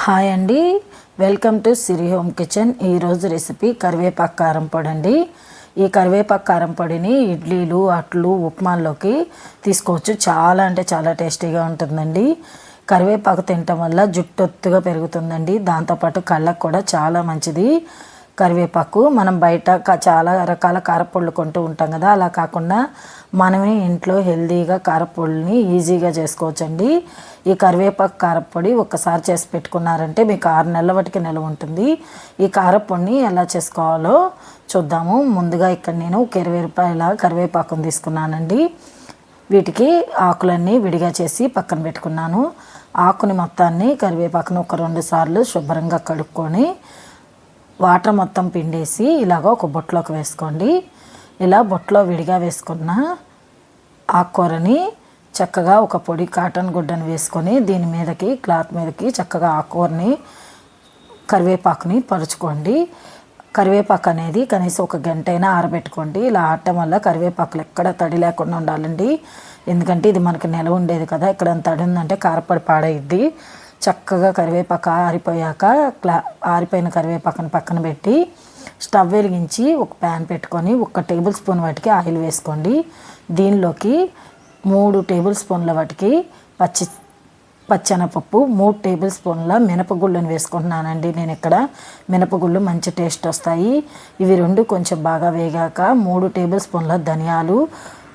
Hi అండి, welcome to Siri home kitchen. ఈరోజు recipe కరివేపాకు కారం పొడి అండి. ఈ కరివేపాకు కారం పొడిని ఇడ్లీలు, అట్లు, ఉప్మాల్లోకి తీసుకోవచ్చు. చాలా అంటే చాలా టేస్టీగా ఉంటుందండి. కరివేపాకు తినటం వల్ల జుట్టు ఒత్తుగా పెరుగుతుందండి. దాంతోపాటు కళ్ళకు కూడా చాలా మంచిది. కరివేపాకు మనం బయట చాలా రకాల కారపొడులు కొంటూ ఉంటాం కదా, అలా కాకుండా మనమే ఇంట్లో హెల్తీగా కారపొడిని ఈజీగా చేసుకోవచ్చండి. ఈ కరివేపాకు కారపొడి ఒక్కసారి చేసి పెట్టుకున్నారంటే మీకు 6 నెలల వాటికి నిల్వ ఉంటుంది. ఈ కారపొడిని ఎలా చేసుకోవాలో చూద్దాము. ముందుగా ఇక్కడ నేను ఒక 20 రూపాయల కరివేపాకుని తీసుకున్నానండి. వీటికి ఆకులన్నీ విడిగా చేసి పక్కన పెట్టుకున్నాను. ఆకుని మొత్తాన్ని కరివేపాకును ఒక 2 సార్లు శుభ్రంగా కడుక్కొని వాటర్ మొత్తం పిండేసి ఇలాగ ఒక బొట్లోకి వేసుకోండి. ఇలా బొట్లో విడిగా వేసుకున్న ఆకుకూరని చక్కగా ఒక పొడి కాటన్ గుడ్డను వేసుకొని దీని మీదకి క్లాత్ మీదకి చక్కగా ఆకుకూరని కరివేపాకుని పరుచుకోండి. కరివేపాకు అనేది కనీసం 1 గంట అయినా ఆరబెట్టుకోండి. ఇలా ఆడటం వల్ల కరివేపాకులు ఎక్కడ తడి లేకుండా ఉండాలండి. ఎందుకంటే ఇది మనకు నిల్వ ఉండేది కదా, ఇక్కడ తడి ఉందంటే కారపొడి పాడైద్ది. చక్కగా కరివేపాకు ఆరిపోయాక ఆరిపోయిన కరివేపాకుని పక్కన పెట్టి స్టవ్ వెలిగించి ఒక ప్యాన్ పెట్టుకొని 1 టేబుల్ స్పూన్ వాటికి ఆయిల్ వేసుకోండి. దీనిలోకి 3 టేబుల్ స్పూన్ల వాటికి పచ్చెనపప్పు, 3 టేబుల్ స్పూన్ల మినపగుళ్ళను వేసుకుంటున్నానండి. నేను ఇక్కడ మినపగుళ్ళు మంచి టేస్ట్ వస్తాయి. ఇవి 2 కొంచెం బాగా వేగాక 3 టేబుల్ స్పూన్ల ధనియాలు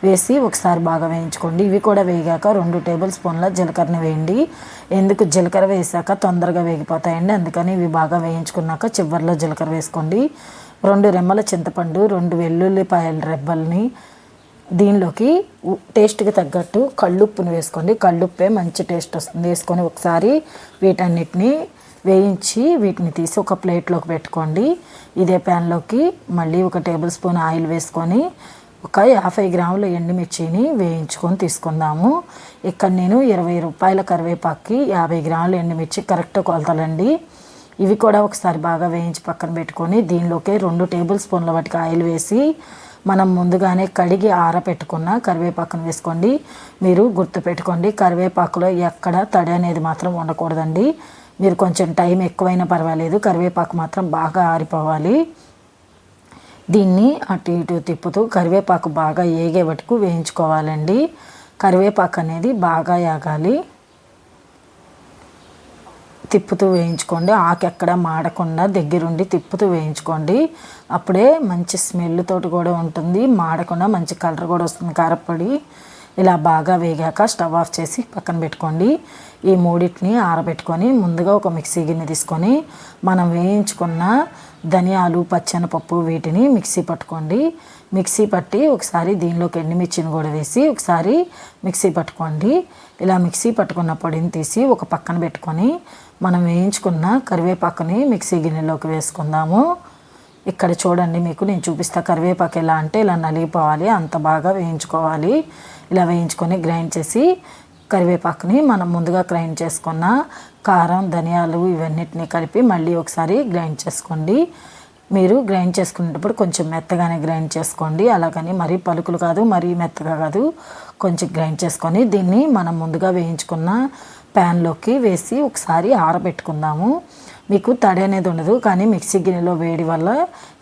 వేసి ఒకసారి బాగా వేయించుకోండి. ఇవి కూడా వేగాక 2 టేబుల్ స్పూన్ల జీలకర్రని వేయండి. ఎందుకు జీలకర్ర వేసాక తొందరగా వేగిపోతాయండి, అందుకని ఇవి బాగా వేయించుకున్నాక చివరిలో జీలకర్ర వేసుకోండి. 2 రెమ్మల చింతపండు, 2 వెల్లుల్లిపాయల రెబ్బల్ని దీనిలోకి టేస్ట్కి తగ్గట్టు కళ్ళుప్పుని వేసుకోండి. కళ్ళుప్పే మంచి టేస్ట్ వస్తుంది. వేసుకొని ఒకసారి వీటన్నిటిని వేయించి వీటిని తీసి ఒక ప్లేట్లోకి పెట్టుకోండి. ఇదే ప్యాన్లోకి మళ్ళీ 1 టేబుల్ స్పూన్ ఆయిల్ వేసుకొని ఒక 50 గ్రాముల ఎండుమిర్చిని వేయించుకొని తీసుకుందాము. ఇక్కడ నేను 20 రూపాయల కరివేపాకుకి 50 గ్రాముల ఎండుమిర్చి కరెక్ట్ కొలతలండి. ఇవి కూడా ఒకసారి బాగా వేయించి పక్కన పెట్టుకొని దీనిలోకి 2 టేబుల్ స్పూన్ల వాటికి ఆయిల్ వేసి మనం ముందుగానే కడిగి ఆరబెట్టుకున్న కరివేపాకును వేసుకోండి. మీరు గుర్తుపెట్టుకోండి, కరివేపాకులో ఎక్కడ తడి అనేది మాత్రం ఉండకూడదండి. మీరు కొంచెం టైం ఎక్కువైనా పర్వాలేదు, కరివేపాకు మాత్రం బాగా ఆరిపోవాలి. దీన్ని అటు ఇటు తిప్పుతూ కరివేపాకు బాగా ఏగే వరకు వేయించుకోవాలండి. కరివేపాకు అనేది బాగా ఏగాలి. తిప్పుతూ వేయించుకోండి. ఆకు ఎక్కడ మాడకుండా దగ్గరుండి తిప్పుతూ వేయించుకోండి. అప్పుడే మంచి స్మెల్ తోటి కూడా ఉంటుంది, మాడకుండా మంచి కలర్ కూడా వస్తుంది కారపొడి. ఇలా బాగా వేగాక స్టవ్ ఆఫ్ చేసి పక్కన పెట్టుకోండి. ఈ మూడింటిని ఆరబెట్టుకొని ముందుగా ఒక మిక్సీ గిన్నె తీసుకొని మనం వేయించుకున్న ధనియాలు, పచ్చెనపప్పు వీటిని మిక్సీ పట్టుకోండి. మిక్సీ పట్టి ఒకసారి దీనిలోకి ఎండుమిర్చిని కూడా వేసి ఒకసారి మిక్సీ పట్టుకోండి. ఇలా మిక్సీ పట్టుకున్న పొడిని తీసి ఒక పక్కన పెట్టుకొని మనం వేయించుకున్న కరివేపాకుని మిక్సీ గిన్నెలోకి వేసుకుందాము. ఇక్కడ చూడండి, మీకు నేను చూపిస్తా. కరివేపాకు ఎలా అంటే ఇలా నలిగిపోవాలి, అంత బాగా వేయించుకోవాలి. ఇలా వేయించుకొని గ్రైండ్ చేసి కరివేపాకుని మనం ముందుగా గ్రైండ్ చేసుకున్న కారం, ధనియాలు ఇవన్నిటిని కలిపి మళ్ళీ ఒకసారి గ్రైండ్ చేసుకోండి. మీరు గ్రైండ్ చేసుకునేటప్పుడు కొంచెం మెత్తగానే గ్రైండ్ చేసుకోండి. అలాగని మరీ పలుకులు కాదు, మరీ మెత్తగా కాదు, కొంచెం గ్రైండ్ చేసుకొని దీన్ని మనం ముందుగా వేయించుకున్న ప్యాన్లోకి వేసి ఒకసారి ఆరబెట్టుకుందాము. మీకు తడి అనేది ఉండదు, కానీ మిక్సీ గిన్నెలో వేడి వల్ల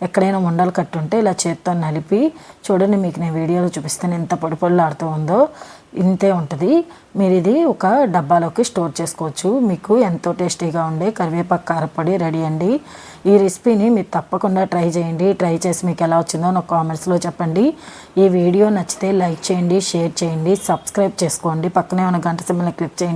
ఎక్కడైనా ఉండలు కట్టుంటే ఇలా చేత్తో నలిపి చూడండి. మీకు నేను వీడియోలో చూపిస్తాను ఎంత పొడి పొడిలాడుతూ ఉందో. ఇంతే ఉంటుంది. మీరు ఇది ఒక డబ్బాలోకి స్టోర్ చేసుకోవచ్చు. మీకు ఎంతో టేస్టీగా ఉండే కరివేపాకు కారపొడి రెడీ అండి. ఈ రెసిపీని మీరు తప్పకుండా ట్రై చేయండి. ట్రై చేసి మీకు ఎలా వచ్చిందో నాకు కామెంట్స్లో చెప్పండి. ఈ వీడియో నచ్చితే లైక్ చేయండి, షేర్ చేయండి, సబ్స్క్రైబ్ చేసుకోండి. పక్కనే ఉన్న గంట సింబల్ని క్లిక్ చేయండి.